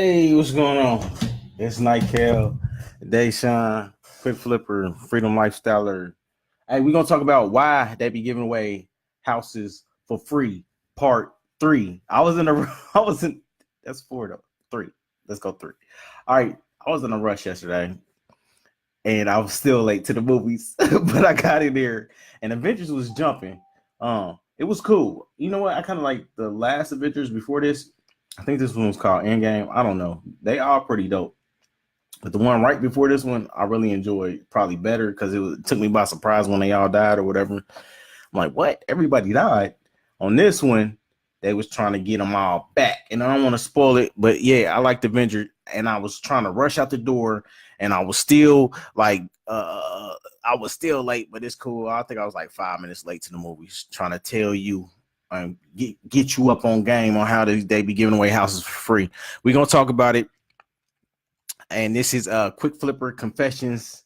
Hey, what's going on? It's Nykel, DeShawn, Quick Flipper, Freedom Lifestyer. Hey, we're gonna talk about why they be giving away houses for free. Part three. I was in a I was in that's four though. Three. Let's go three. All right. I was in a rush yesterday and I was still late to the movies, but I got in there and Avengers was jumping. It was cool. You know what? I kind of like the last Avengers before this. I think this one was called Endgame. I don't know. They are pretty dope. But the one right before this one, I really enjoyed probably better because it took me by surprise when they all died or whatever. I'm like, what? Everybody died. On this one, they was trying to get them all back. And I don't want to spoil it, but yeah, I liked Avenger. And I was trying to rush out the door, and I was still like, I was still late, but it's cool. I think I was like 5 minutes late to the movies, trying to tell you get you up on game on how they be giving away houses for free. We're gonna talk about it, and this is Quick Flipper Confessions,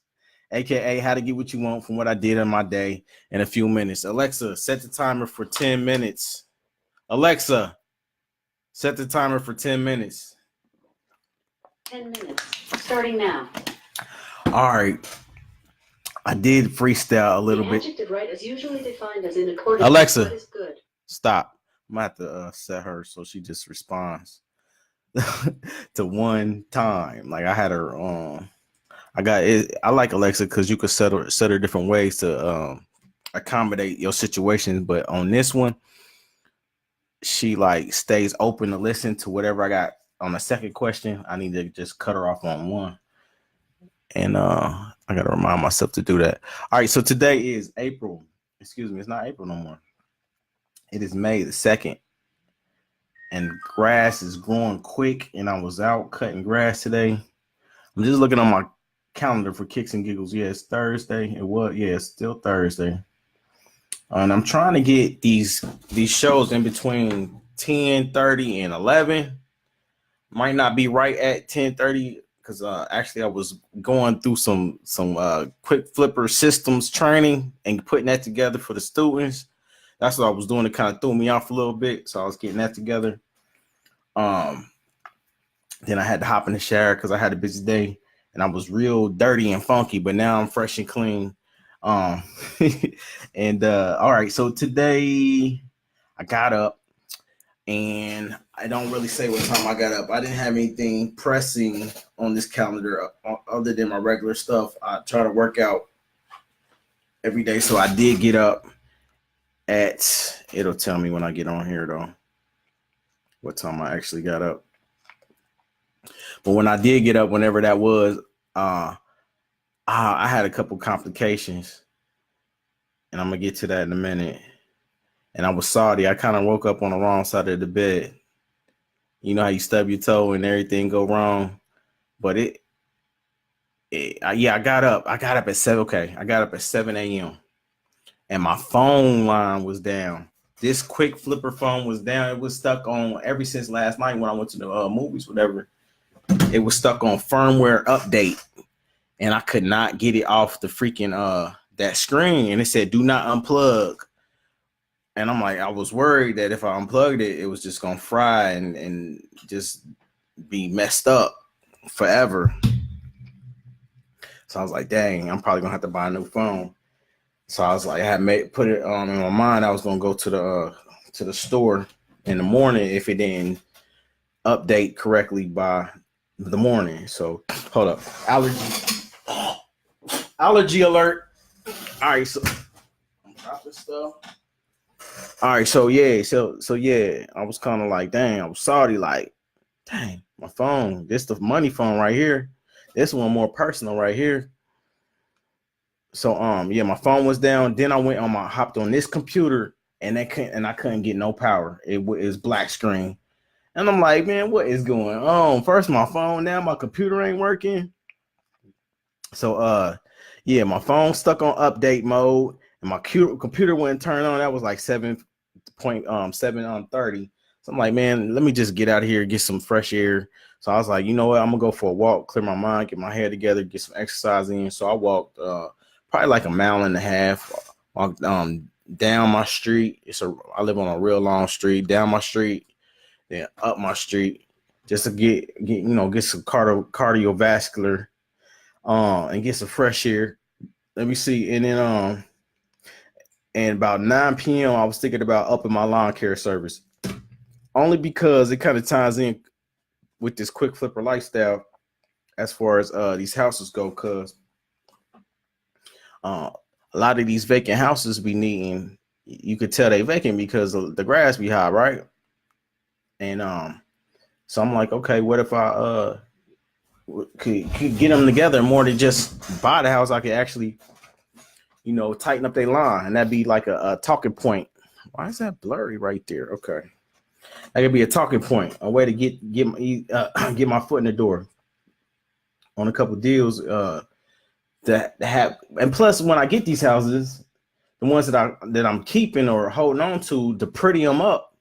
aka how to get what you want from what I did in my day in a few minutes. Alexa, set the timer for 10 minutes. Alexa, set the timer for 10 minutes. 10 minutes starting now. All right, I did freestyle a little bit. Adjective right is usually defined as in accordance Alexa, with what is good. Stop. I'm gonna have to set her so she just responds to one time. Like I had her I got it. I like Alexa because you could set her different ways to accommodate your situation. But on this one, she like stays open to listen to whatever I got on the second question. I need to just cut her off on one. And I gotta remind myself to do that. All right, so today is April. Excuse me, it's not April no more. It is May the 2nd, and grass is growing quick, and I was out cutting grass today. I'm just looking on my calendar for kicks and giggles. Yeah, it's Thursday. It's still Thursday. And I'm trying to get these shows in between 10:30 and 11. Might not be right at 10:30 because actually I was going through some quick flipper systems training and putting that together for the students. That's what I was doing. It kind of threw me off a little bit, so I was getting that together. Then I had to hop in the shower because I had a busy day and I was real dirty and funky, but now I'm fresh and clean. And all right, so today I got up, and I don't really say what time I got up. I didn't have anything pressing on this calendar other than my regular stuff. I try to work out every day, so I did get up it'll tell me when I get on here though what time I actually got up. But when I did get up, whenever that was, I had a couple complications, and I'm gonna get to that in a minute. And I was salty. I kind of woke up on the wrong side of the bed. You know how you stub your toe and everything go wrong, but I got up. I got up at 7. Okay, I got up at 7 a.m. and my phone line was down. This quick flipper phone was down. It was stuck on ever since last night when I went to the movies, whatever. It was stuck on firmware update, and I could not get it off the freaking that screen. And it said do not unplug. And I'm like, I was worried that if I unplugged it, it was just gonna fry and just be messed up forever. So I was like, dang, I'm probably gonna have to buy a new phone. So I was like, I had put it in my mind I was gonna go to the store in the morning if it didn't update correctly by the morning. So hold up, allergy alert. All right, so I'm dropping stuff. All right, so yeah, I was kind of like, dang, I was salty, like, dang, my phone, this the money phone right here. This one more personal right here. So my phone was down. Then I hopped on this computer, and I couldn't get no power. It was black screen, and I'm like, man, what is going on? First my phone, now my computer ain't working. So my phone stuck on update mode, and my computer wouldn't turn on. That was like 7:30. So I'm like, man, let me just get out of here, get some fresh air. So I was like, you know what? I'm gonna go for a walk, clear my mind, get my head together, get some exercise in. So I walked probably like a mile and a half. Walked down my street. I live on a real long street. Down my street, then up my street, just to get some cardiovascular, and get some fresh air. Let me see. And then and about 9 p.m. I was thinking about upping my lawn care service, only because it kind of ties in with this quick flipper lifestyle as far as these houses go, because a lot of these vacant houses be needing, you could tell they vacant because the grass be high, right? And so I'm like, okay, what if I could get them together more than just buy the house? I could actually, tighten up their line, and that'd be like a talking point. Why is that blurry right there? Okay, that could be a talking point, a way to get my foot in the door on a couple deals that have. And plus, when I get these houses, the ones that I'm keeping or holding on to pretty them up,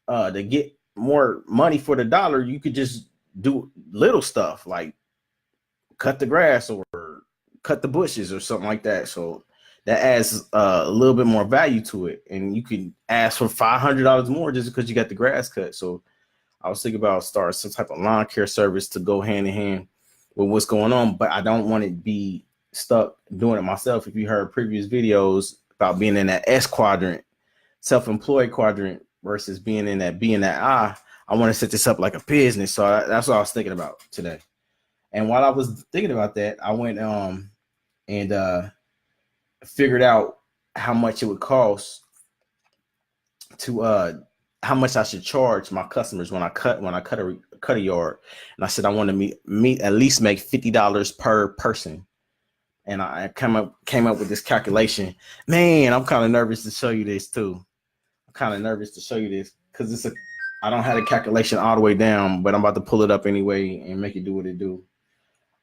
to get more money for the dollar, you could just do little stuff like cut the grass or cut the bushes or something like that. So that adds a little bit more value to it, and you can ask for $500 more just because you got the grass cut. So I was thinking about starting some type of lawn care service to go hand in hand with what's going on, but I don't want to be stuck doing it myself. If you heard previous videos about being in that S quadrant, self-employed quadrant, versus being in that B and that I want to set this up like a business. So that's what I was thinking about today. And while I was thinking about that, I went and figured out how much it would cost to how much I should charge my customers when I cut a yard. And I said I want to meet at least make $50 per person. And I came up with this calculation. Man, I'm kind of nervous to show you this too. Because I don't have the calculation all the way down, but I'm about to pull it up anyway and make it do what it do.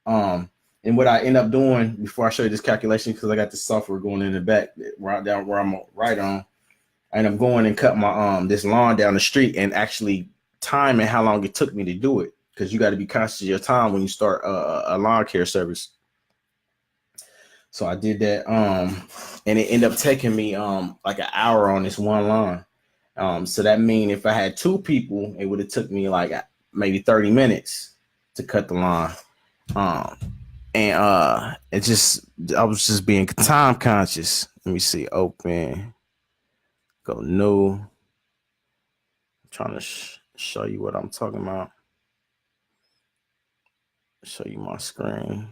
And what I end up doing before I show you this calculation, because I got this software going in the back right down where I'm right on, I end up going and cut my this lawn down the street and actually timing how long it took me to do it, because you got to be conscious of your time when you start a lawn care service. So I did that, and it ended up taking me like an hour on this one lawn. So that means if I had 2 people, it would have took me like maybe 30 minutes to cut the lawn. And I was just being time conscious. Let me see, open, go new. I'm trying to show you what I'm talking about. Show you my screen.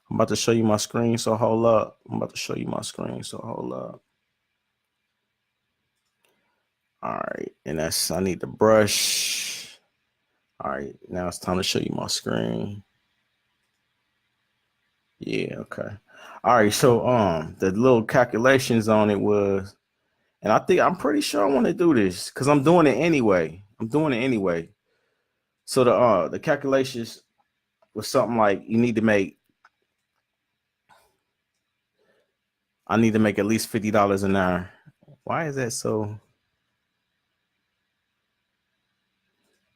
I'm about to show you my screen, so hold up. All right, and I need the brush. All right, now it's time to show you my screen. Yeah, okay. All right, so the little calculations on it was, and I'm pretty sure I want to do this because I'm doing it anyway. So the calculations was something like I need to make at least $50 an hour. Why is that so?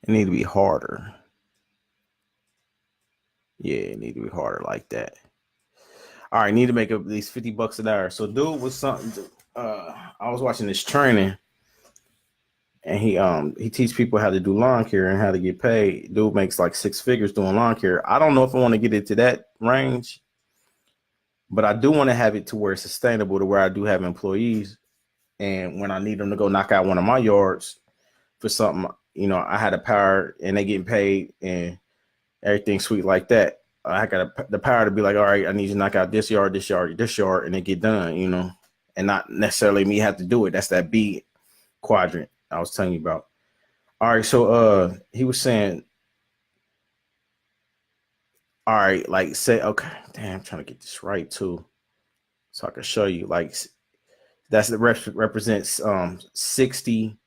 It need to be harder. Yeah, it need to be harder like that. All right, need to make at least $50 an hour. So dude was something. I was watching this training, and he teach people how to do lawn care and how to get paid. Dude makes like 6 figures doing lawn care. I don't know if I want to get it to that range, but I do want to have it to where it's sustainable, to where I do have employees, and when I need them to go knock out one of my yards for something, I had the power and they getting paid and everything sweet like that. I got the power to be like, all right, I need you to knock out this yard, and it get done, and not necessarily me have to do it. That's that B quadrant I was telling you about. All right, so he was saying, all right, like say, okay, damn, I'm trying to get this right too, so I can show you. Like that's represents 60.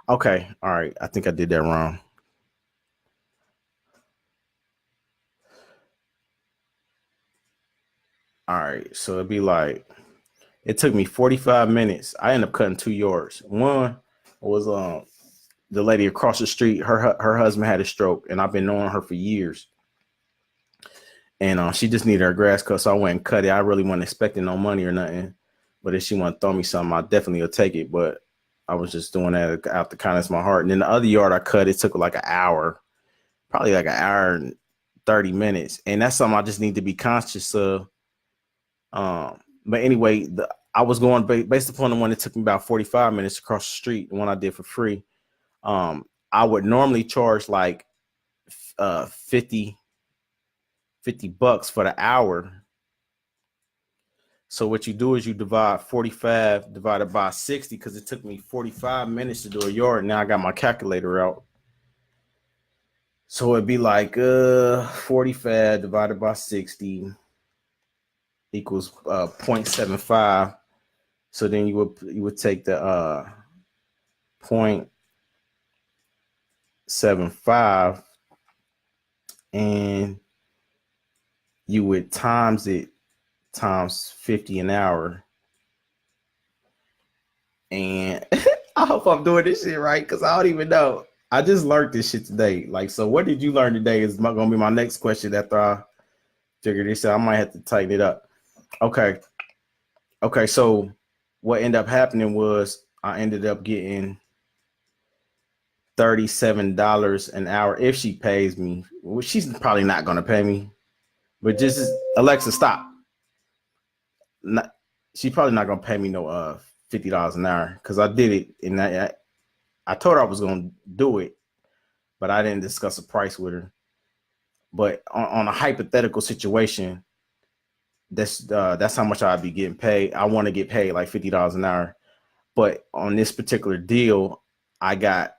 Okay, all right, I think I did that wrong. All right, so it'd be like, it took me 45 minutes. I ended up cutting 2 yards. One was the lady across the street. Her husband had a stroke, and I've been knowing her for years. And she just needed her grass cut, so I went and cut it. I really wasn't expecting no money or nothing, but if she want to throw me something, I definitely will take it. But I was just doing that out the kindness of my heart. And then the other yard I cut, it took like an hour. probably like an hour and 30 minutes. And that's something I just need to be conscious of. But anyway, I was going based upon the one that took me about 45 minutes across the street, the one I did for free. I would normally charge like 50 bucks for the hour. So what you do is you divide 45 divided by 60, because it took me 45 minutes to do a yard. Now I got my calculator out. So it'd be like 45 divided by 60 equals 0.75. So then you would take the 0.75 and you would times it times 50 an hour. And I hope I'm doing this shit right, because I don't even know. I just learned this shit today. Like, so what did you learn today is going to be my next question after I figure this out. I might have to tighten it up. Okay, so what ended up happening was I ended up getting $37 an hour if she pays me. Well, she's probably not going to pay me, but just Alexa, stop. She's probably not going to pay me no $50 an hour, because I did it, and I told her I was going to do it, but I didn't discuss a price with her. But on a hypothetical situation, that's how much I'd be getting paid. I want to get paid like $50 an hour, but on this particular deal, I got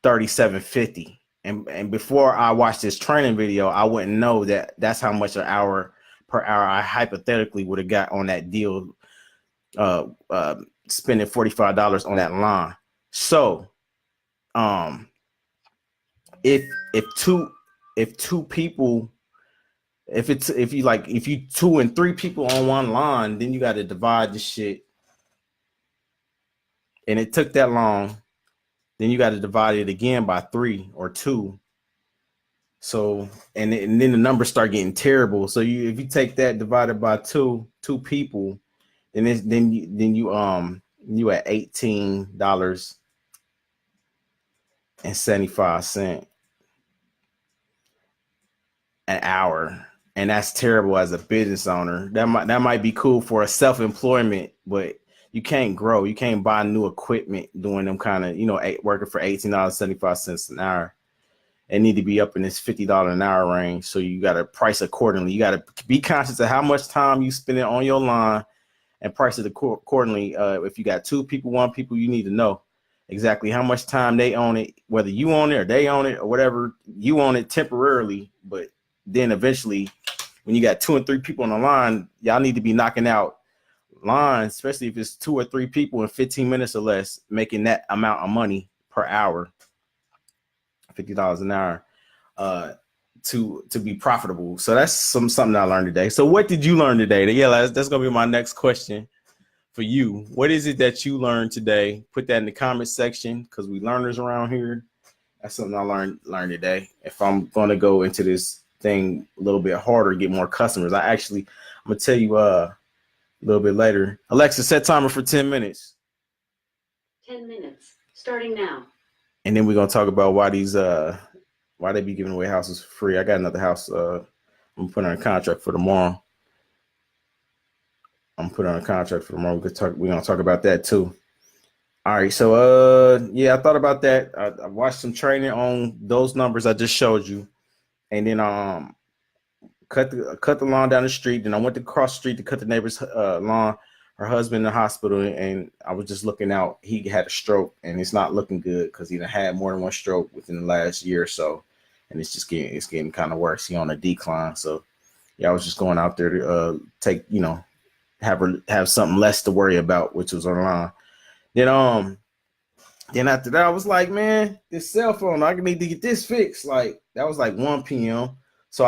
$37.50. And before I watched this training video, I wouldn't know that that's how much an hour per hour I hypothetically would have got on that deal, spending $45 on that line. So, if two people, if you 2 and 3 people on one line, then you got to divide the shit, and it took that long. Then you got to divide it again by 3 or 2. So, and then the numbers start getting terrible. So if you take that divided by two people, then you at $18.75 an hour. And that's terrible as a business owner. That might be cool for a self-employment, but you can't grow. You can't buy new equipment doing them kind of, working for $18.75 an hour. It need to be up in this $50 an hour range. So you got to price accordingly. You got to be conscious of how much time you spend it on your line and price it accordingly. If you got 2 people, 1 people, you need to know exactly how much time they own it, whether you own it or they own it or whatever. You own it temporarily, but then eventually when you got 2 and 3 people on the line, y'all need to be knocking out lines, especially if it's 2 or 3 people in 15 minutes or less, making that amount of money per hour, $50 an hour, to be profitable. So that's something I learned today. So what did you learn today? Yeah, that's gonna be my next question for you. What is it that you learned today? Put that in the comment section, because we learners around here. That's something I learned today. If I'm gonna go into this thing a little bit harder, get more customers, I'm gonna tell you a little bit later. Alexa, set timer for 10 minutes. 10 minutes, starting now. And then we're gonna talk about why they be giving away houses for free. I got another house I'm putting on a contract for tomorrow. We're gonna talk about that too. All right, so I thought about that. I watched some training on those numbers I just showed you, and then cut the lawn down the street. Then I went to cross the street to cut the neighbor's lawn. Her husband in the hospital, and I was just looking out. He had a stroke, and it's not looking good, because he had more than 1 stroke within the last year or so, and it's getting kind of worse. He on a decline. So I was just going out there to take, have something less to worry about, which was online. Then after that, I was like, man, this cell phone, I need to get this fixed. Like, that was like 1 p.m. So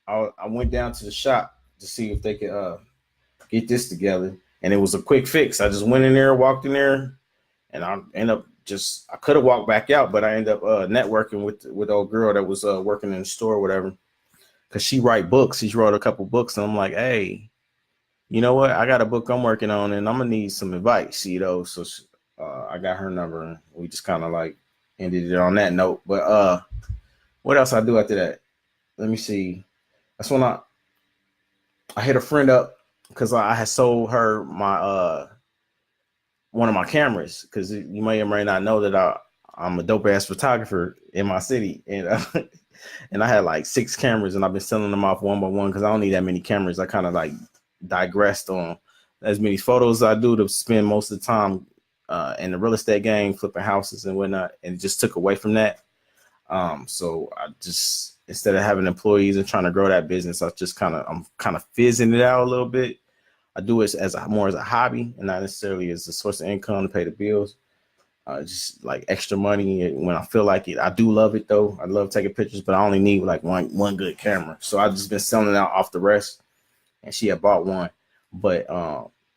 I went down to the shop to see if they could get this together, and it was a quick fix. I just went in there, walked in there, and I ended up I could have walked back out, but I ended up networking with old girl that was working in the store or whatever, because she write books. She wrote a couple books, and I'm like, hey, you know what? I got a book I'm working on, and I'm gonna need some advice, So I got her number, and we just kind of like ended it on that note. But What else I do after that? Let me see. That's when I hit a friend up because I had sold her my one of my cameras, because you may or may not know that I'm a dope ass photographer in my city, and and I had like 6 cameras, and I've been selling them off one by one because I don't need that many cameras. I kind of like digressed on as many photos as I do to spend most of the time in the real estate game, flipping houses and whatnot, and it just took away from that. So I just, instead of having employees and trying to grow that business, I'm kind of fizzing it out a little bit. I do it as more as a hobby and not necessarily as a source of income to pay the bills. Just like extra money when I feel like it. I do love it though. I love taking pictures, but I only need like one good camera. So I've just been selling out off the rest. And she had bought one, but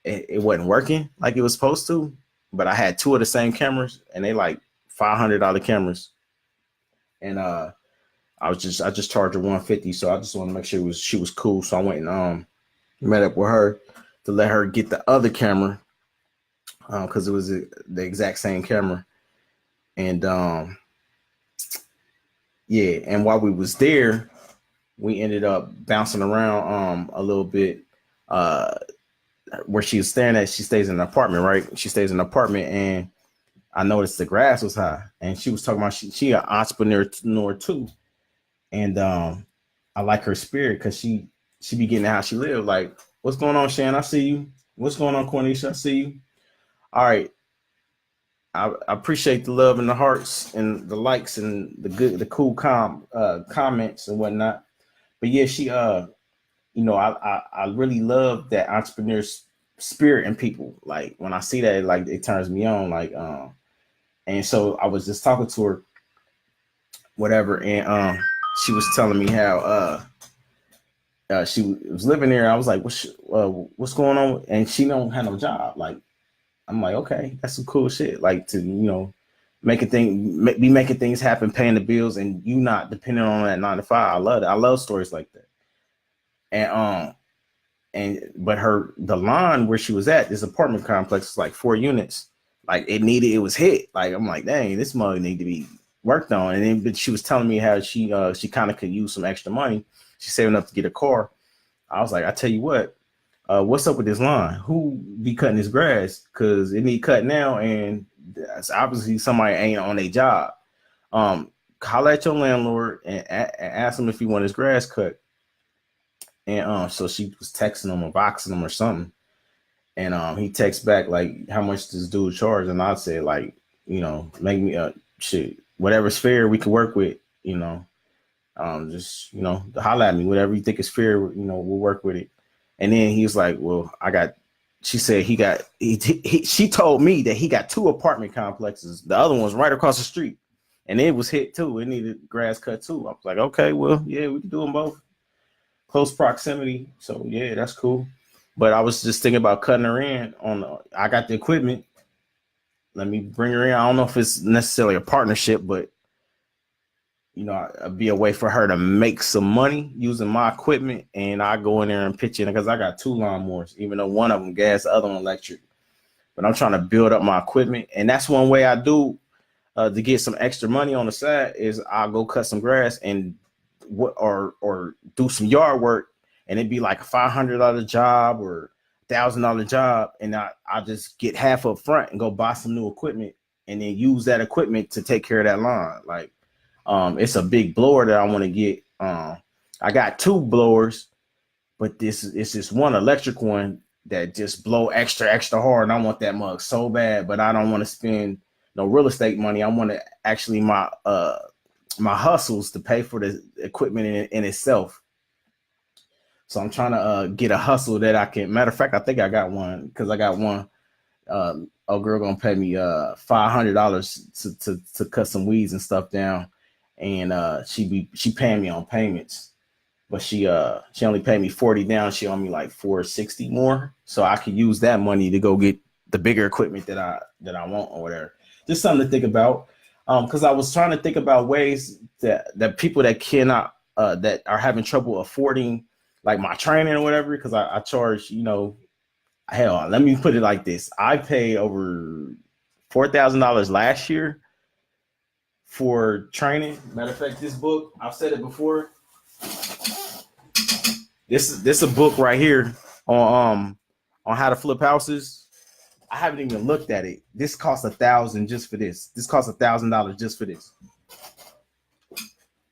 it wasn't working like it was supposed to. But I had 2 of the same cameras, and they like $500 cameras. And I just charged her $150. So I just want to make sure she was cool. So I went and met up with her to let her get the other camera, because it was the exact same camera. And yeah, and while we was there, we ended up bouncing around a little bit. Where she was staying at, she stays in an apartment, right? She stays in an apartment, and I noticed the grass was high. And she was talking about she an entrepreneur too. And I like her spirit because she be getting how she live. Like, what's going on, Shan? I see you. What's going on, Cornisha? I see you. All right. I appreciate the love and the hearts and the likes and the cool comments and whatnot. But yeah, she I really love that entrepreneur spirit in people. Like when I see that, like it turns me on. Like and so I was just talking to her, whatever, and she was telling me how she was living there. I was like, what's going on? And she don't have no job. Like, I'm like, okay, that's some cool shit. Like to, be making things happen, paying the bills, and you not depending on that 9 to 5. I love it. I love stories like that. But the line where she was at, this apartment complex is like 4 units. Like it was hit. Like I'm like, dang, this money need to be worked on. And then, but she was telling me how she kind of could use some extra money. She's saving up to get a car. I was like, I tell you what, what's up with this line? Who be cutting this grass? Because it need cut now, and that's obviously somebody ain't on their job. Holler at your landlord and ask him if he want his grass cut. And so she was texting him or boxing him or something. And he texts back like, how much does dude charge? And I said, like, make me shit, whatever's fair we can work with, just holler at me, whatever you think is fair, we'll work with it. And then he was like, well, she said she told me that he got 2 apartment complexes. The other one's right across the street, and it was hit too. It needed grass cut too. I was like, okay, well, yeah, we can do them both. Close proximity. So yeah, that's cool. But I was just thinking about cutting her in I got the equipment. Let me bring her in. I don't know if it's necessarily a partnership, but it'd be a way for her to make some money using my equipment, and I go in there and pitch in because I got 2 lawnmowers, even though one of them gas, the other one electric. But I'm trying to build up my equipment, and that's one way I do to get some extra money on the side is I'll go cut some grass and or do some yard work, and it'd be like a $500 job or $1,000 job, and I just get half up front and go buy some new equipment, and then use that equipment to take care of that lawn. Like, it's a big blower that I want to get. I got 2 blowers, but it's just one electric one that just blow extra hard, and I want that mug so bad, but I don't want to spend no real estate money. I want to actually my hustles to pay for the equipment in itself. So I'm trying to get a hustle that I can. Matter of fact, I think I got one because I got one. A girl gonna pay me $500 to cut some weeds and stuff down, and she paying me on payments, but she only paid me 40 down. She owe me like 460 more, so I could use that money to go get the bigger equipment that I want or whatever. Just something to think about. Because I was trying to think about ways that people that cannot that are having trouble affording like my training or whatever, because I charge, hell, let me put it like this. I paid over $4,000 last year for training. Matter of fact, this book, I've said it before. This is a book right here on how to flip houses. I haven't even looked at it. This costs $1,000 just for this. This costs $1,000 just for this.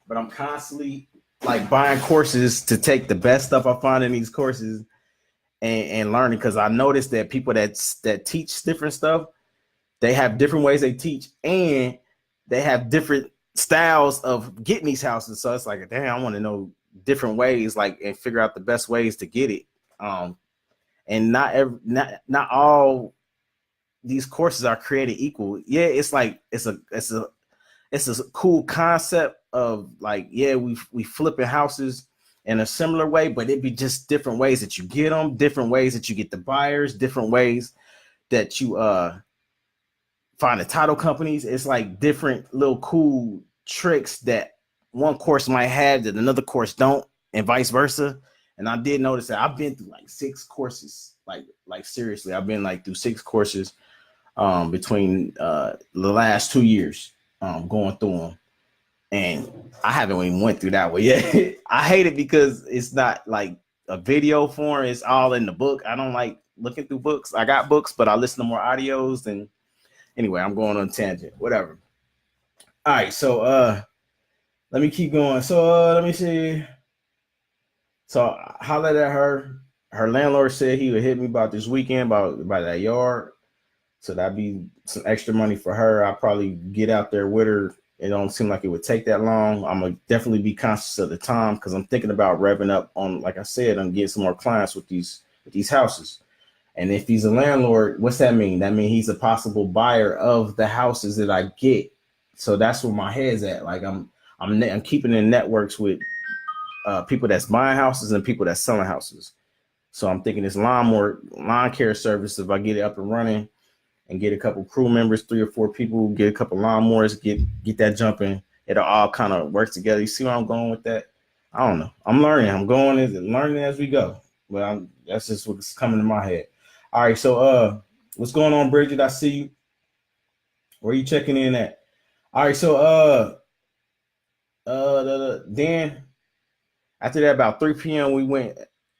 But I'm constantly like buying courses to take the best stuff I find in these courses and learning, because I noticed that people that teach different stuff, they have different ways they teach, and they have different styles of getting these houses. So it's like, damn, I want to know different ways, like, and figure out the best ways to get it. And not all these courses are created equal. Yeah, it's like it's a cool concept of like, yeah, we flipping houses in a similar way, but it'd be just different ways that you get them, different ways that you get the buyers, different ways that you find the title companies. It's like different little cool tricks that one course might have that another course don't, and vice versa. And I did notice that I've been through like 6 courses, like seriously, I've been like through 6 courses between the last 2 years, going through them. And I haven't even went through that one yet. I hate it because it's not like a video form. It's all in the book. I don't like looking through books. I got books, but I listen to more audios. And anyway, I'm going on a tangent, whatever. All right. So let me keep going. So let me see. So I hollered at her. Her landlord said he would hit me about this weekend, about that yard. So that'd be some extra money for her. I'll probably get out there with her. It don't seem like it would take that long. I'm gonna definitely be conscious of the time, because I'm thinking about revving up on, like I said, I'm getting some more clients with these houses. And if he's a landlord, what's that mean? That means he's a possible buyer of the houses that I get. So that's where my head's at. Like I'm keeping in networks with people that's buying houses and people that's selling houses. So I'm thinking this lawn care service, if I get it up and running and get a couple crew members, 3 or 4 people, get a couple lawnmowers, get that jumping, it'll all kind of work together. You see where I'm going with that? I don't know. I'm learning. I'm learning as we go. But that's just what's coming to my head. All right. So what's going on, Bridget? I see you. Where are you checking in at? All right. So then after that, about 3 p.m. we went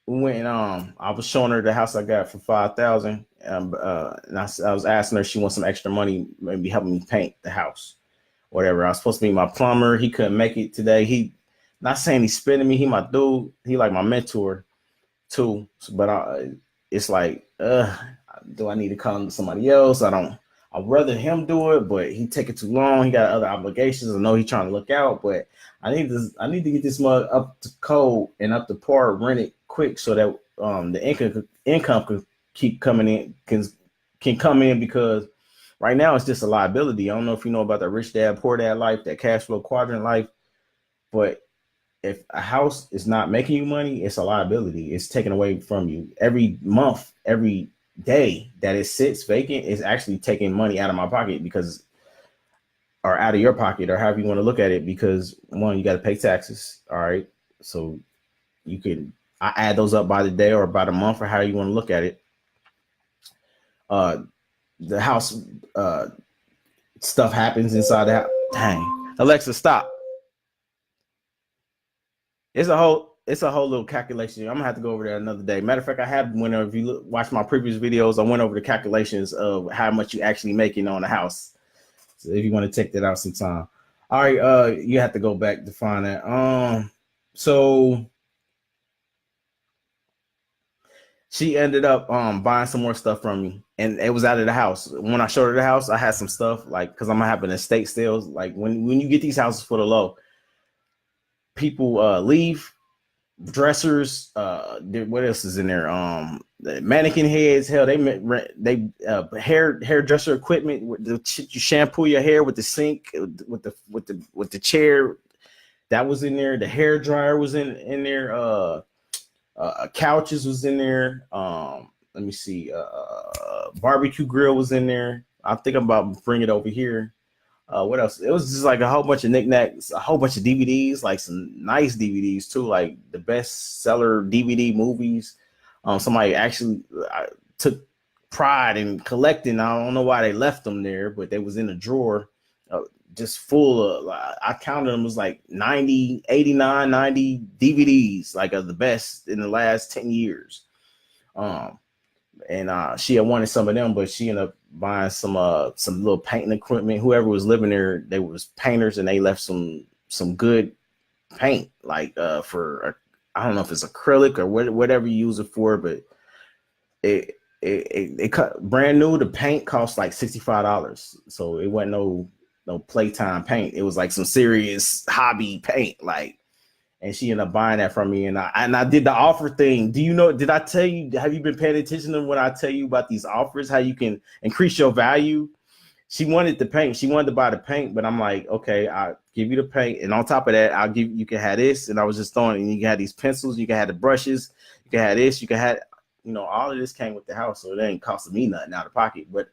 and I was showing her the house I got for $5,000. And I was asking her if she wants some extra money, maybe helping me paint the house, whatever. I was supposed to meet my plumber. He couldn't make it today. He, not saying he's spinning me. He my dude. He like my mentor too. But it's like, do I need to call somebody else? I'd rather him do it, but he taking too long. He got other obligations. I know he's trying to look out, but I need to get this mug up to code and up to par, rent it quick, so that the income could keep coming in, can come in, because right now it's just a liability. I don't know if you know about the rich dad, poor dad life, that cash flow quadrant life, but if a house is not making you money, it's a liability. It's taken away from you every month, every day that it sits vacant is actually taking money out of my pocket, because, or out of your pocket, or however you want to look at it, because one, you got to pay taxes. All right. So I add those up by the day or by the month, or how you want to look at it. The house stuff happens inside the house. Dang. Alexa, stop. It's a whole little calculation. I'm gonna have to go over there another day. Matter of fact, I have, if you watch my previous videos, I went over the calculations of how much you actually making on a house. So if you want to check that out sometime. All right, you have to go back to find that. So she ended up buying some more stuff from me, and it was out of the house. When I showed her the house, I had some stuff, like, because I'm gonna have an estate sales. Like when you get these houses for the low, people leave. Dressers, what else is in there? The mannequin heads, hell, they hairdresser equipment, with the you shampoo your hair with the sink, with the chair, that was in there. The hair dryer was in there. Couches was in there. Let me see. Barbecue grill was in there. I think I'm about to bring it over here. What else? It was just like a whole bunch of knickknacks, a whole bunch of DVDs, like some nice DVDs too, like the bestseller DVD movies. Somebody actually took pride in collecting. I don't know why they left them there, but they was in a drawer. just full of, I counted them, was like 90, 89, 90 DVDs, like of the best in the last 10 years. And she had wanted some of them, but she ended up buying some little painting equipment. Whoever was living there, they was painters, and they left some good paint, like for I don't know if it's acrylic or whatever you use it for, but it cut brand new. The paint cost like $65, so it wasn't no playtime paint. It was like some serious hobby paint, like. And she ended up buying that from me, and I did the offer thing. Do you know? Did I tell you? Have you been paying attention to when I tell you about these offers? How you can increase your value? She wanted the paint. She wanted to buy the paint, but I'm like, okay, I'll give you the paint, and on top of that, I'll give you can have this. And I was just throwing, and you can have these pencils, you can have the brushes, you can have this, you can have, all of this came with the house, so it ain't costing me nothing out of pocket. But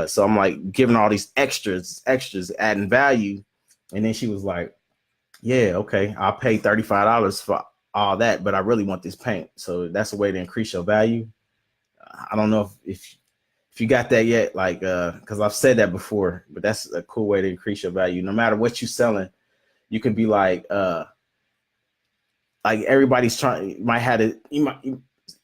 so I'm like giving all these extras, adding value, and then she was like, yeah, okay, I'll pay $35 for all that, but I really want this paint. So that's a way to increase your value. I don't know if you got that yet, like, because I've said that before, but that's a cool way to increase your value. No matter what you're selling, you can be like everybody's trying, might have it.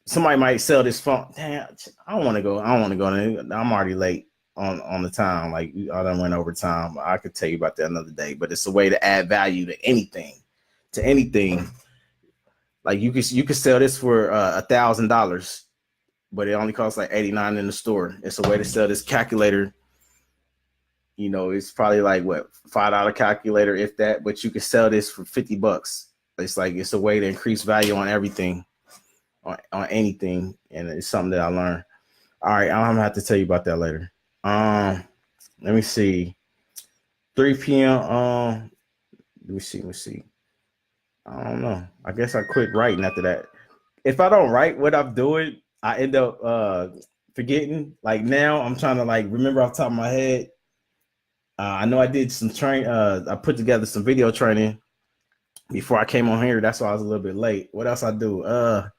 Somebody might sell this phone. Damn, I don't want to go. I'm already late on the time. Like, I done went over time. I could tell you about that another day, but it's a way to add value to anything. Like you could sell this for $1,000, but it only costs like $89 in the store. It's a way to sell this calculator. It's probably like what, $5 calculator, if that, but you could sell this for $50. It's a way to increase value on everything, on anything, and it's something that I learned. All right, I'm gonna have to tell you about that later. Let me see. 3 p.m. Let me see. I don't know. I guess I quit writing after that. If I don't write what I'm doing, I end up forgetting. Like now, I'm trying to like remember off the top of my head. I know I did some I put together some video training before I came on here. That's why I was a little bit late. What else I do? What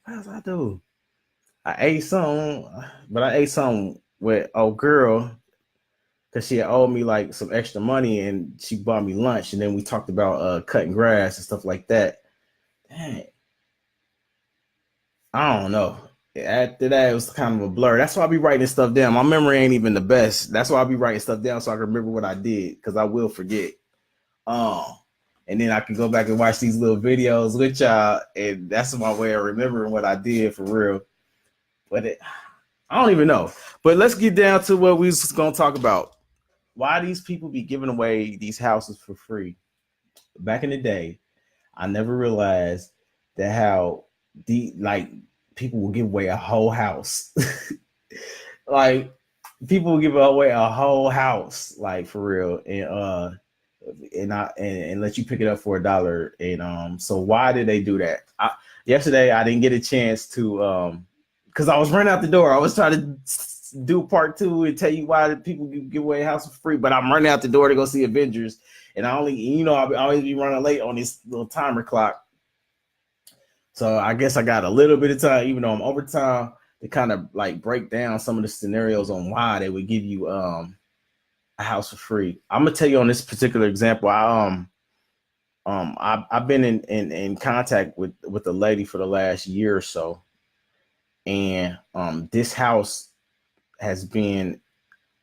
else I do? I ate something, but I ate something with old girl because she had owed me like some extra money, and she bought me lunch, and then we talked about cutting grass and stuff like that. Dang. I don't know. After that, it was kind of a blur. That's why I be writing stuff down. My memory ain't even the best. That's why I be writing stuff down so I can remember what I did, because I will forget. And then I can go back and watch these little videos with y'all, and that's my way of remembering what I did for real. But I don't even know. But let's get down to what we was going to talk about. Why these people be giving away these houses for free. Back in the day, I never realized that how people will give away a whole house. Like, people will give away a whole house, like, for real, and let you pick it up for $1. And so why did they do that? Yesterday I didn't get a chance to because I was running out the door. I was trying to do part 2 and tell you why people give away a house for free, but I'm running out the door to go see Avengers, and I always be running late on this little timer clock. So I guess I got a little bit of time, even though I'm over time, to kind of like break down some of the scenarios on why they would give you a house for free. I'm gonna tell you on this particular example. I've been in contact with a lady for the last year or so, and this house has been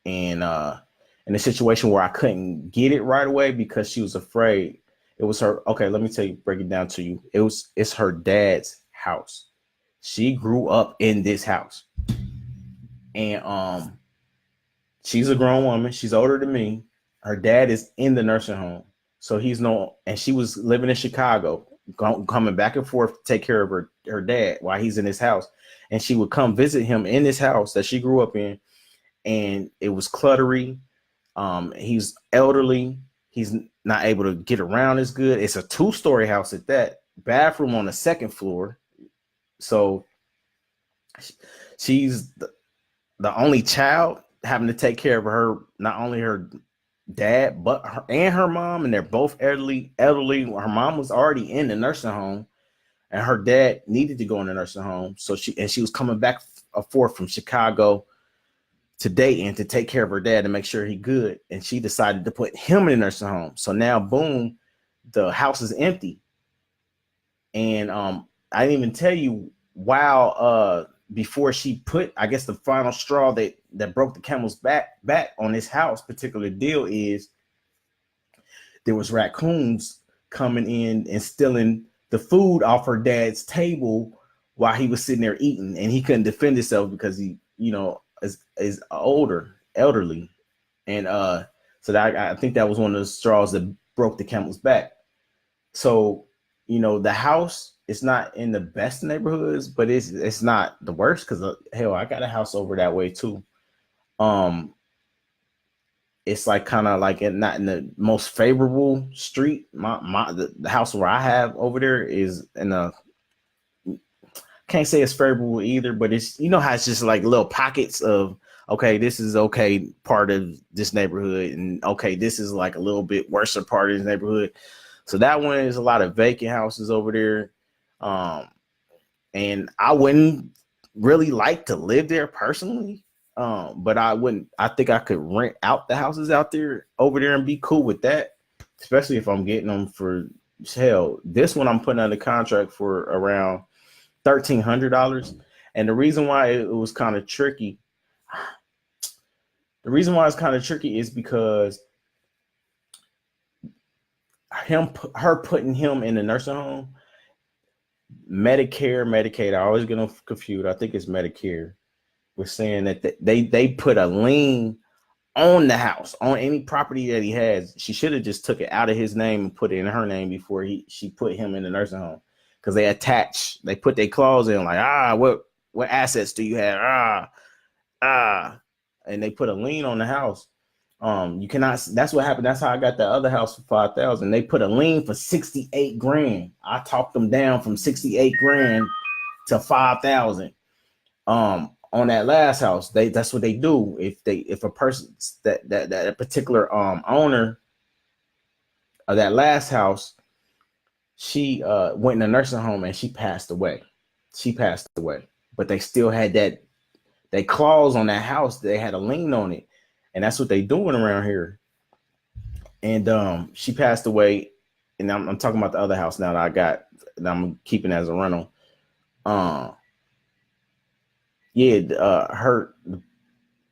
in a situation where I couldn't get it right away because she was afraid. It was her. Okay, let me break it down to you. It's her dad's house. She grew up in this house, and she's a grown woman. She's older than me. Her dad is in the nursing home, so and she was living in Chicago, coming back and forth to take care of her dad while he's in his house, and she would come visit him in this house that she grew up in, and it was cluttery. He's elderly. He's not able to get around as good. It's a 2-story house at that. Bathroom on the 2nd floor. So she's the only child, having to take care of her, not only her dad, but her mom, and they're both elderly. Her mom was already in the nursing home, and her dad needed to go in the nursing home. So she was coming back and forth from Chicago to date and to take care of her dad and make sure he good. And she decided to put him in a nursing home. So now, boom, the house is empty. And I didn't even tell you, while before she put, I guess the final straw that broke the camel's back on this house particular deal is there was raccoons coming in and stealing the food off her dad's table while he was sitting there eating, and he couldn't defend himself because he, is elderly. And so that I think that was one of the straws that broke the camel's back. So, the house is not in the best neighborhoods, but it's not the worst, because hell, I got a house over that way too. It's like kind of like not in the most favorable street. The house where I have over there is in a, can't say it's favorable either, but it's, how it's just like little pockets of, okay, this is okay part of this neighborhood, and okay, this is like a little bit worse part of this neighborhood. So that one is a lot of vacant houses over there. And I wouldn't really like to live there personally. But I think I could rent out the houses out there over there and be cool with that, especially if I'm getting them for, hell, this one I'm putting under contract for around $1,300. And the reason why it was kind of tricky, is because her putting him in a nursing home, Medicare, Medicaid, I always get them confused. I think it's Medicare. Was saying that they put a lien on the house, on any property that he has. She should have just took it out of his name and put it in her name before she put him in the nursing home, because they put their clause in like, what assets do you have? And they put a lien on the house. You cannot. That's what happened. That's how I got the other house for $5,000. They put a lien for $68,000. I talked them down from $68,000 to $5,000. On that last house, that's what they do. If a person that particular owner of that last house, she went in a nursing home and she passed away. But they still had that clause on that house. They had a lien on it, and that's what they doing around here. And she passed away, and I'm talking about the other house now that I'm keeping as a rental.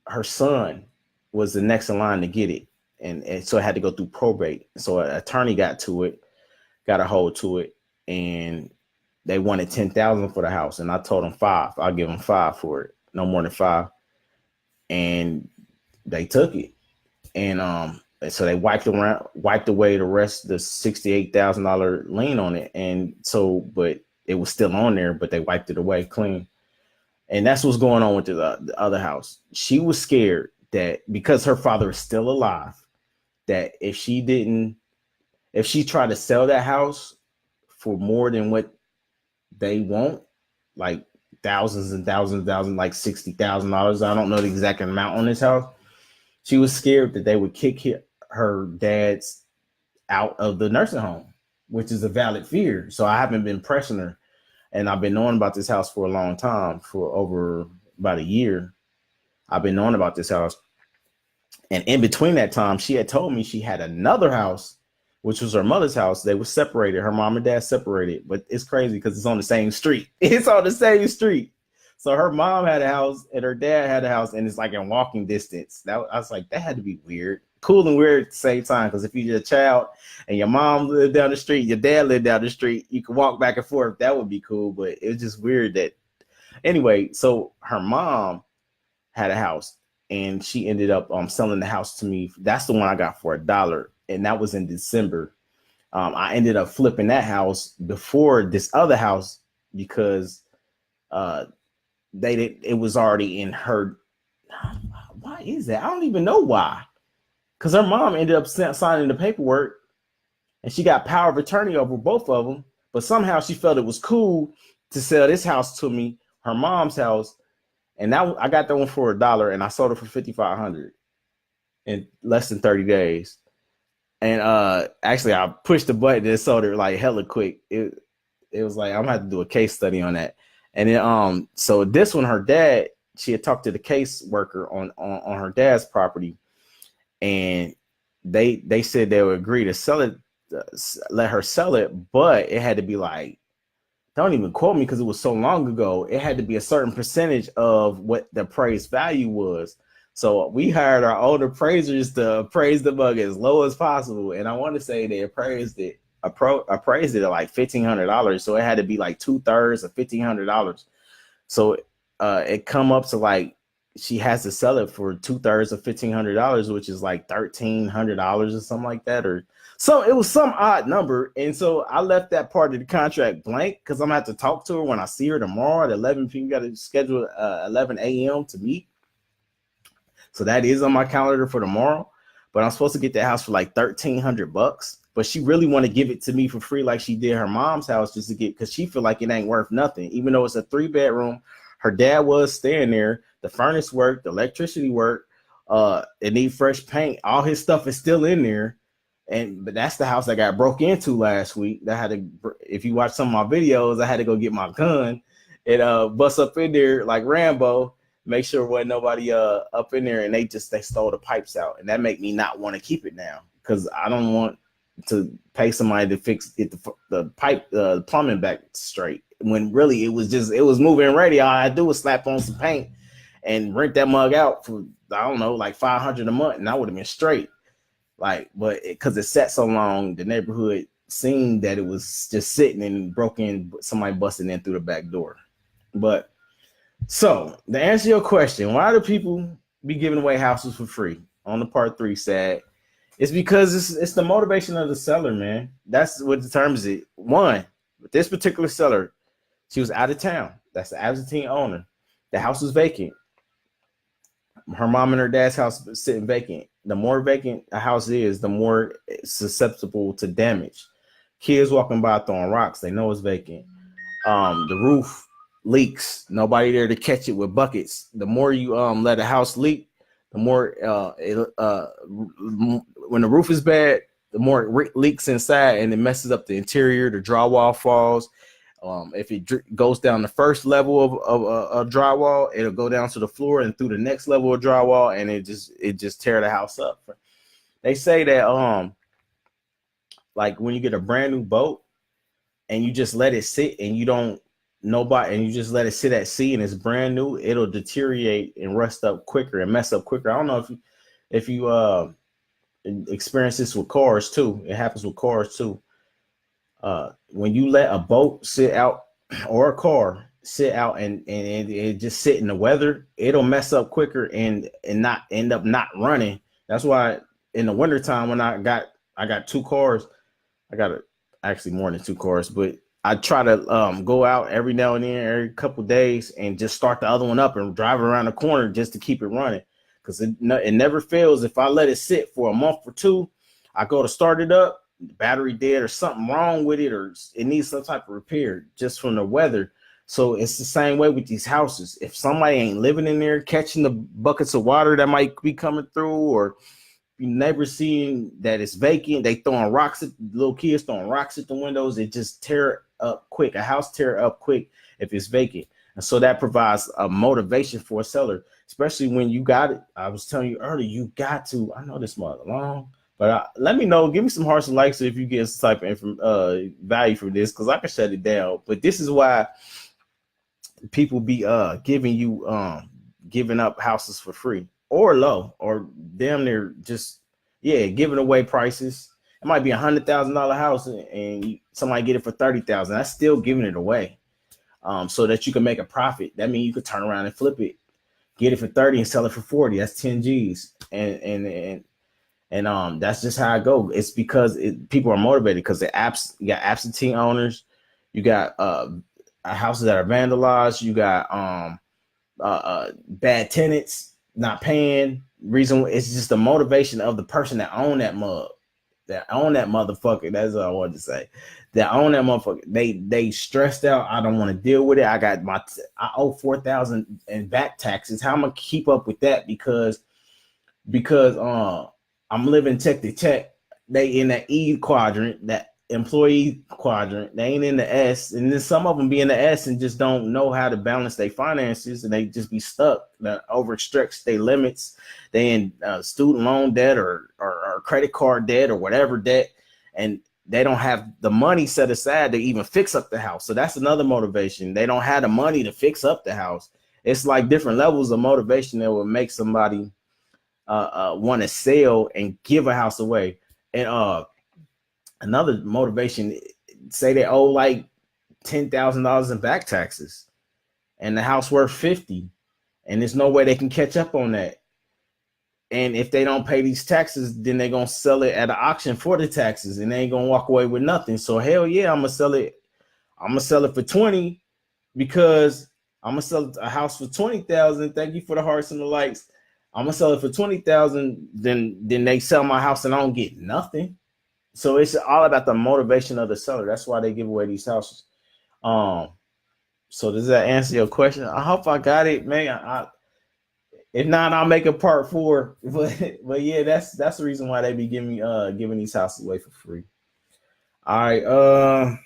Her son was the next in line to get it, and so it had to go through probate. So an attorney got a hold to it, and they wanted $10,000 for the house, and I told them $5,000. I'll give them $5,000 for it, no more than $5,000, and they took it, and so they wiped away the rest of the $68,000 lien on it, and so, but it was still on there, but they wiped it away clean. And that's what's going on with the other house. She was scared that because her father is still alive, that if she tried to sell that house for more than what they want, like thousands and thousands, like $60,000, I don't know the exact amount on this house. She was scared that they would kick her dad's out of the nursing home, which is a valid fear. So I haven't been pressing her. And I've been knowing about this house for a long time, for over about a year. I've been knowing about this house. And in between that time, she had told me she had another house, which was her mother's house. They were separated. Her mom and dad separated. But it's crazy because it's on the same street. It's on the same street. So her mom had a house and her dad had a house, and it's like in walking distance. I was like, that had to be weird. Cool and weird at the same time, because if you're a child and your mom lived down the street, your dad lived down the street, you can walk back and forth. That would be cool, but it was just weird that. Anyway, so her mom had a house, and she ended up selling the house to me. That's the one I got for $1, and that was in December. I ended up flipping that house before this other house because it was already in her. Why is that? I don't even know why. Because her mom ended up signing the paperwork, and she got power of attorney over both of them. But somehow she felt it was cool to sell this house to me, her mom's house. And now I got that one for $1, and I sold it for $5,500 in less than 30 days. And actually, I pushed the button and sold it like hella quick. It was like, I'm gonna have to do a case study on that. And then so this one, her dad she had talked to the caseworker on her dad's property, and they said they would agree to sell it, let her sell it, but it had to be like, don't even quote me because it was so long ago. It had to be a certain percentage of what the appraised value was. So we hired our own appraisers to appraise the mug as low as possible. And I want to say they appraised it at like $1,500. So it had to be like 2/3 of $1,500. So it come up to like, she has to sell it for 2/3 of $1,500, which is like $1,300 or something like that, or so it was some odd number. And so I left that part of the contract blank because I'm gonna have to talk to her when I see her tomorrow at 11 p.m. We got to schedule 11 a.m. to meet. So that is on my calendar for tomorrow. But I'm supposed to get that house for like $1,300. But she really want to give it to me for free, like she did her mom's house, just to get, because she feel like it ain't worth nothing, even though it's a 3-bedroom. Her dad was staying there. The furnace worked, the electricity worked. It need fresh paint. All his stuff is still in there. But that's the house I got broke into last week. That had to, if you watch some of my videos, I had to go get my gun and bust up in there like Rambo, make sure there wasn't nobody up in there, and they stole the pipes out, and that make me not want to keep it now because I don't want to pay somebody to get the pipe, plumbing back straight, when really it was moving ready. All I had to do was slap on some paint and rent that mug out for, I don't know, like $500 a month, and I would have been straight. Like, but because it sat so long, the neighborhood seen that it was just sitting and broken, somebody busting in through the back door. But so to answer your question, why do people be giving away houses for free on the part 3 side? It's because it's the motivation of the seller, man. That's what determines it. One, with this particular seller, she was out of town. That's the absentee owner. The house was vacant. Her mom and her dad's house was sitting vacant. The more vacant a house is, the more susceptible to damage. Kids walking by throwing rocks, they know it's vacant. The roof leaks, nobody there to catch it with buckets. The more you let a house leak, the more when the roof is bad, the more it leaks inside, and it messes up the interior. The drywall falls. If it goes down the first level of drywall, it'll go down to the floor and through the next level of drywall, and it just tear the house up. They say that like when you get a brand new boat and you just let it sit and you just let it sit at sea and it's brand new, it'll deteriorate and rust up quicker and mess up quicker. I don't know if you experience this with cars too. It happens with cars too. When you let a boat sit out or a car sit out and it just sit in the weather, it'll mess up quicker and not end up not running. That's why in the wintertime when I got 2 cars, I got actually more than 2 cars, but I try to go out every now and then, every couple of days, and just start the other one up and drive around the corner just to keep it running. Because it never fails. If I let it sit for a month or 2, I go to start it up, the battery dead or something wrong with it, or it needs some type of repair just from the weather. So it's the same way with these houses. If somebody ain't living in there catching the buckets of water that might be coming through, or you never seen that it's vacant, they throwing rocks at little kids throwing rocks at the windows, it just tear up quick. A house tear up quick if it's vacant. And so that provides a motivation for a seller, especially when you got it. I was telling you earlier, you got to, I know this mother long, but let me know, give me some hearts and likes if you get some type of value from this, because I can shut it down. But this is why people be giving up houses for free or low, or damn near just giving away prices. It might be $100,000 house and somebody get it for $30,000. That's still giving it away, so that you can make a profit. That means you could turn around and flip it, get it for 30 and sell it for 40. That's 10 G's. And that's just how I go. It's because people are motivated because you got absentee owners, you got houses that are vandalized, you got bad tenants not paying. Reason it's just the motivation of the person that own that mug, that own that motherfucker. That's all I wanted to say. That own that motherfucker. They stressed out. I don't want to deal with it. I owe $4,000 in back taxes. How am I gonna keep up with that? Because I'm living tech to tech. They in that E quadrant, that employee quadrant. They ain't in the S, and then some of them be in the S and just don't know how to balance their finances, and they just be stuck. That overstretch their limits. They in student loan debt or credit card debt or whatever debt, and they don't have the money set aside to even fix up the house. So that's another motivation. They don't have the money to fix up the house. It's like different levels of motivation that will make somebody want to sell and give a house away. And another motivation, say they owe like $10,000 in back taxes and the house worth 50, and there's no way they can catch up on that. And if they don't pay these taxes, then they're going to sell it at an auction for the taxes, and they ain't going to walk away with nothing. So hell yeah, I'm going to sell it. I'm going to sell it for 20 because I'm going to sell a house for 20,000. Thank you for the hearts and the likes. I'm going to sell it for 20,000. Then they sell my house and I don't get nothing. So it's all about the motivation of the seller. That's why they give away these houses. So does that answer your question? I hope I got it, man. If not, I'll make a part 4. But yeah, that's the reason why they be giving these houses away for free. All right.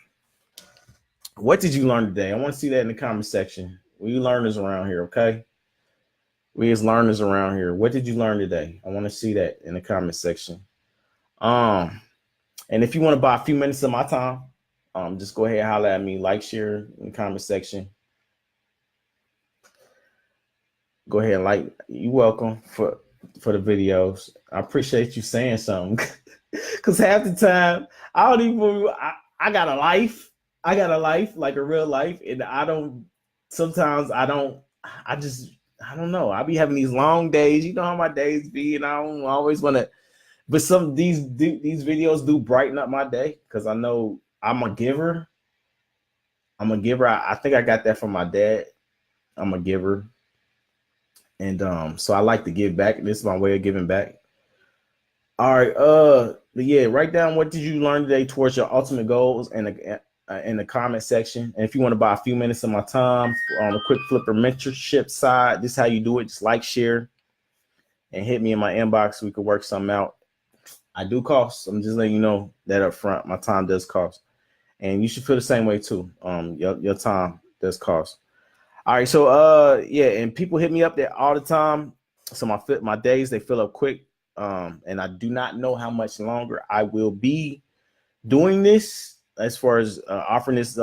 What did you learn today? I want to see that in the comment section. We learners around here, okay? We as learners around here. What did you learn today? I want to see that in the comment section. And if you want to buy a few minutes of my time, just go ahead and holler at me, like, share in the comment section. Go ahead and like. You're welcome for the videos. I appreciate you saying something, because half the time I don't even. I got a life. I got a life, like a real life, and I don't. Sometimes I don't. I don't know. I be having these long days. You know how my days be, and I don't always want to. But some these videos do brighten up my day, because I know I'm a giver. I think I got that from my dad. I'm a giver. And so I like to give back. This is my way of giving back. All right. But yeah, write down what did you learn today towards your ultimate goals in the comment section. And if you want to buy a few minutes of my time on the Quick Flipper mentorship side, this is how you do it. Just like, share, and hit me in my inbox so we could work something out. I do cost. I'm just letting you know that up front. My time does cost, and you should feel the same way too. Your time does cost. All right, so yeah, and people hit me up there all the time. So my days, they fill up quick. And I do not know how much longer I will be doing this as far as offering this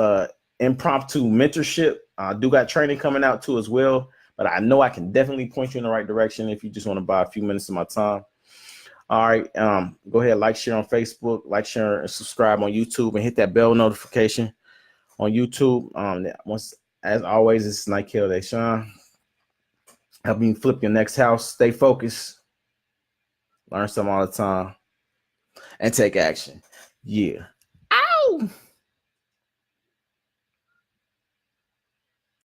impromptu mentorship. I do got training coming out too as well, but I know I can definitely point you in the right direction if you just want to buy a few minutes of my time. All right, go ahead, like, share on Facebook, like, share, and subscribe on YouTube, and hit that bell notification on YouTube. As always, this is Nykel, DeShawn. Help you flip your next house. Stay focused. Learn something all the time. And take action. Yeah.